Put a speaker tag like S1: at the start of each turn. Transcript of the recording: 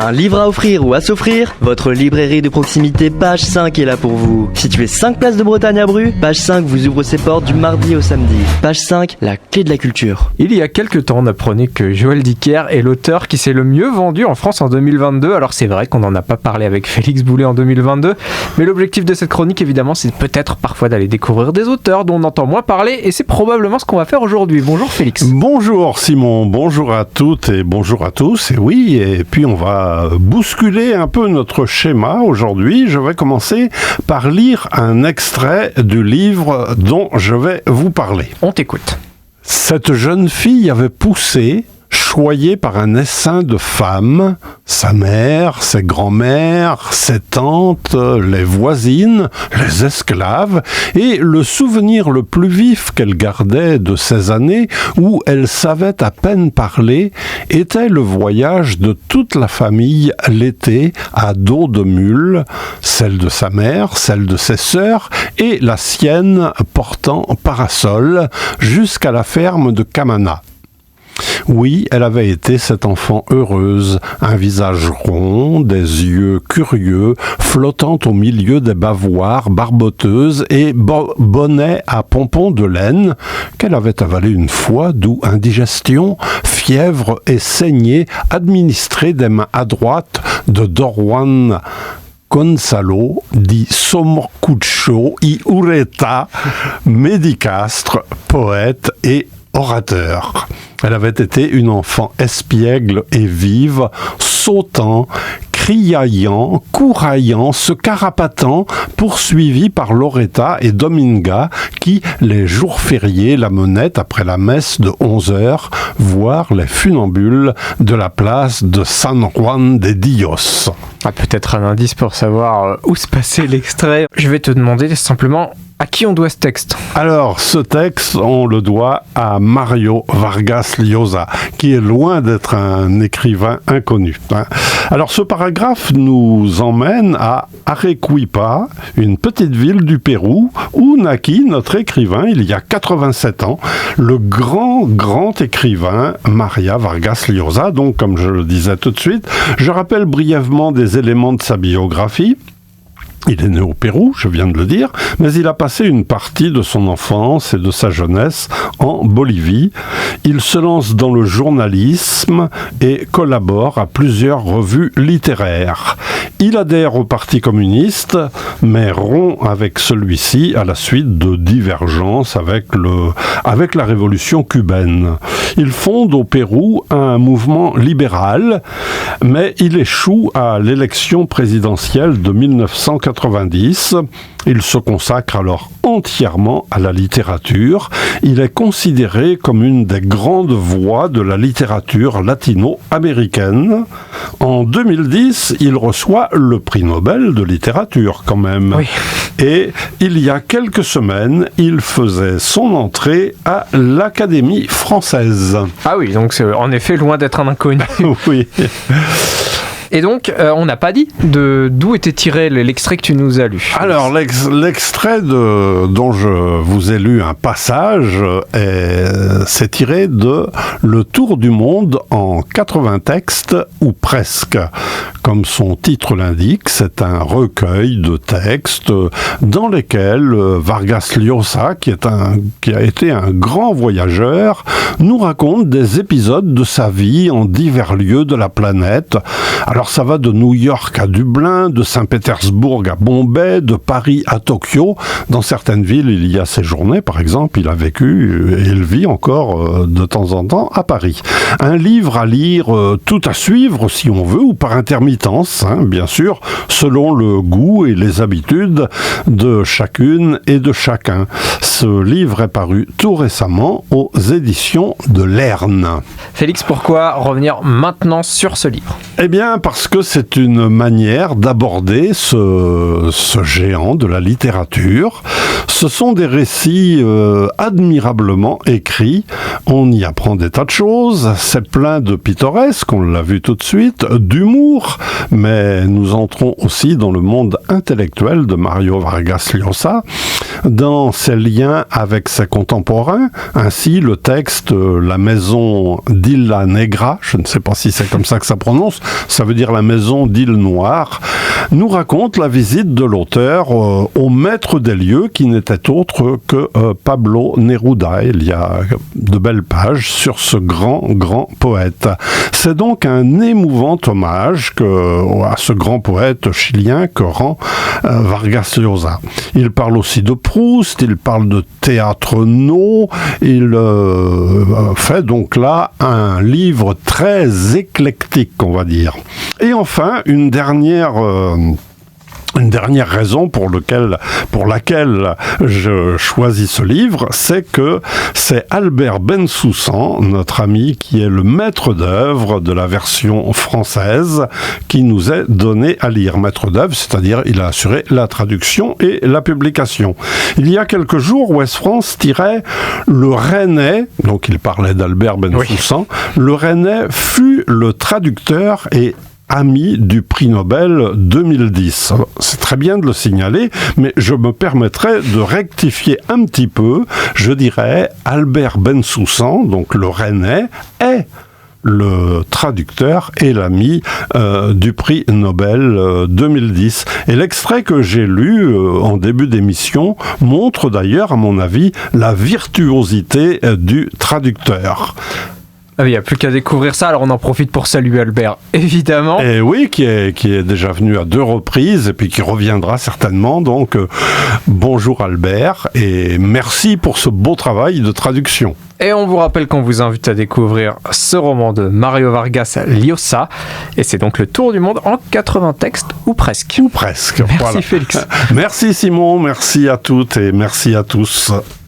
S1: Un livre à offrir ou à s'offrir? Votre librairie de proximité Page 5 est là pour vous. Située 5 places de Bretagne à Bru, Page 5 vous ouvre ses portes du mardi au samedi. Page 5, la clé de la culture.
S2: Il y a quelques temps, on apprenait que Joël Dicker est l'auteur qui s'est le mieux vendu en France en 2022. Alors c'est vrai qu'on n'en a pas parlé avec Félix Boulet en 2022, mais l'objectif de cette chronique évidemment c'est peut-être parfois d'aller découvrir des auteurs dont on entend moins parler, et c'est probablement ce qu'on va faire aujourd'hui. Bonjour Félix.
S3: Bonjour Simon, bonjour à toutes et bonjour à tous. Et oui, et puis on va bousculer un peu notre schéma aujourd'hui. Je vais commencer par lire un extrait du livre dont je vais vous parler.
S2: On t'écoute.
S3: Cette jeune fille avait poussé, choyée par un essaim de femmes, sa mère, ses grands-mères, ses tantes, les voisines, les esclaves, et le souvenir le plus vif qu'elle gardait de ces années où elle savait à peine parler était le voyage de toute la famille l'été à dos de mule, celle de sa mère, celle de ses sœurs et la sienne portant parasol jusqu'à la ferme de Camana. Oui, elle avait été cette enfant heureuse, un visage rond, des yeux curieux, flottant au milieu des bavoirs barboteuses et bonnet à pompons de laine qu'elle avait avalé une fois, d'où indigestion, fièvre et saignée administrée des mains à droite de Juan Gonzalo di Somorcuccio y Ureta, médicastre, poète et orateur. Elle avait été une enfant espiègle et vive, sautant, criaillant, couraillant, se carapatant, poursuivie par Loretta et Dominga qui, les jours fériés, la menaient après la messe de 11h, voir les funambules de la place de San Juan de Dios.
S2: Peut-être un indice pour savoir où se passait l'extrait. Je vais te demander simplement à qui on doit ce texte.
S3: Alors, ce texte, on le doit à Mario Vargas Llosa, qui est loin d'être un écrivain inconnu. Alors, ce paragraphe nous emmène à Arequipa, une petite ville du Pérou, où naquit notre écrivain il y a 87 ans, le grand écrivain Mario Vargas Llosa. Donc, comme je le disais tout de suite, je rappelle brièvement des éléments de sa biographie. Il est né au Pérou, je viens de le dire, mais il a passé une partie de son enfance et de sa jeunesse en Bolivie. Il se lance dans le journalisme et collabore à plusieurs revues littéraires. Il adhère au Parti communiste, mais rompt avec celui-ci à la suite de divergences avec la révolution cubaine. Il fonde au Pérou un mouvement libéral, mais il échoue à l'élection présidentielle de 1990. Il se consacre alors entièrement à la littérature. Il est considéré comme une des grandes voix de la littérature latino-américaine. En 2010, il reçoit le prix Nobel de littérature quand même.
S2: Oui.
S3: Et il y a quelques semaines, il faisait son entrée à l'Académie française.
S2: Ah oui, donc c'est en effet loin d'être un inconnu.
S3: Oui.
S2: Et donc, on n'a pas dit d'où était tiré l'extrait que tu nous as lu.
S3: Alors, l'extrait dont je vous ai lu un passage c'est tiré de Le Tour du monde en 80 textes, ou presque. Comme son titre l'indique, c'est un recueil de textes dans lesquels Vargas Llosa, qui a été un grand voyageur, nous raconte des épisodes de sa vie en divers lieux de la planète. Alors ça va de New York à Dublin, de Saint-Pétersbourg à Bombay, de Paris à Tokyo. Dans certaines villes, il y a séjourné, par exemple, il a vécu et il vit encore de temps en temps à Paris. Un livre à lire, tout à suivre si on veut, ou par intermittence, bien sûr, selon le goût et les habitudes de chacune et de chacun. Ce livre est paru tout récemment aux éditions de Lerne.
S2: Félix, pourquoi revenir maintenant sur ce livre ?
S3: Eh bien, parce que c'est une manière d'aborder ce géant de la littérature. Ce sont des récits admirablement écrits. On y apprend des tas de choses. C'est plein de pittoresque, on l'a vu tout de suite, d'humour, mais nous entrons aussi dans le monde intellectuel de Mario Vargas Llosa, dans ses liens avec ses contemporains. Ainsi, le texte « La maison d'Illa Negra », je ne sais pas si c'est comme ça que ça prononce, ça veut dire c'est-à-dire la maison d'Île-Noire, nous raconte la visite de l'auteur au maître des lieux, qui n'était autre que Pablo Neruda. Il y a de belles pages sur ce grand poète. C'est donc un émouvant hommage à ce grand poète chilien que rend Vargas Llosa. Il parle aussi de Proust, il parle de Théâtre No, il fait donc là un livre très éclectique, on va dire. Et enfin, une dernière raison pour laquelle je choisis ce livre, c'est que c'est Albert Bensoussan, notre ami, qui est le maître d'œuvre de la version française, qui nous est donné à lire. Maître d'œuvre, c'est-à-dire il a assuré la traduction et la publication. Il y a quelques jours, Ouest France tirait le Rennais, donc il parlait d'Albert Bensoussan, oui. Le Rennais fut le traducteur et ami du prix Nobel 2010. C'est très bien de le signaler, mais je me permettrai de rectifier un petit peu. Je dirais Albert Bensoussan, donc le Rennais, est le traducteur et l'ami du prix Nobel 2010. Et l'extrait que j'ai lu en début d'émission montre d'ailleurs, à mon avis, la virtuosité du traducteur.
S2: Il n'y a plus qu'à découvrir ça, alors on en profite pour saluer Albert, évidemment.
S3: Et oui, qui est déjà venu à 2 reprises, et puis qui reviendra certainement. Donc, bonjour Albert, et merci pour ce beau travail de traduction.
S2: Et on vous rappelle qu'on vous invite à découvrir ce roman de Mario Vargas Llosa, et c'est donc le tour du monde en 80 textes, ou presque.
S3: Ou presque,
S2: merci
S3: voilà.
S2: Félix.
S3: Merci Simon, merci à toutes et merci à tous.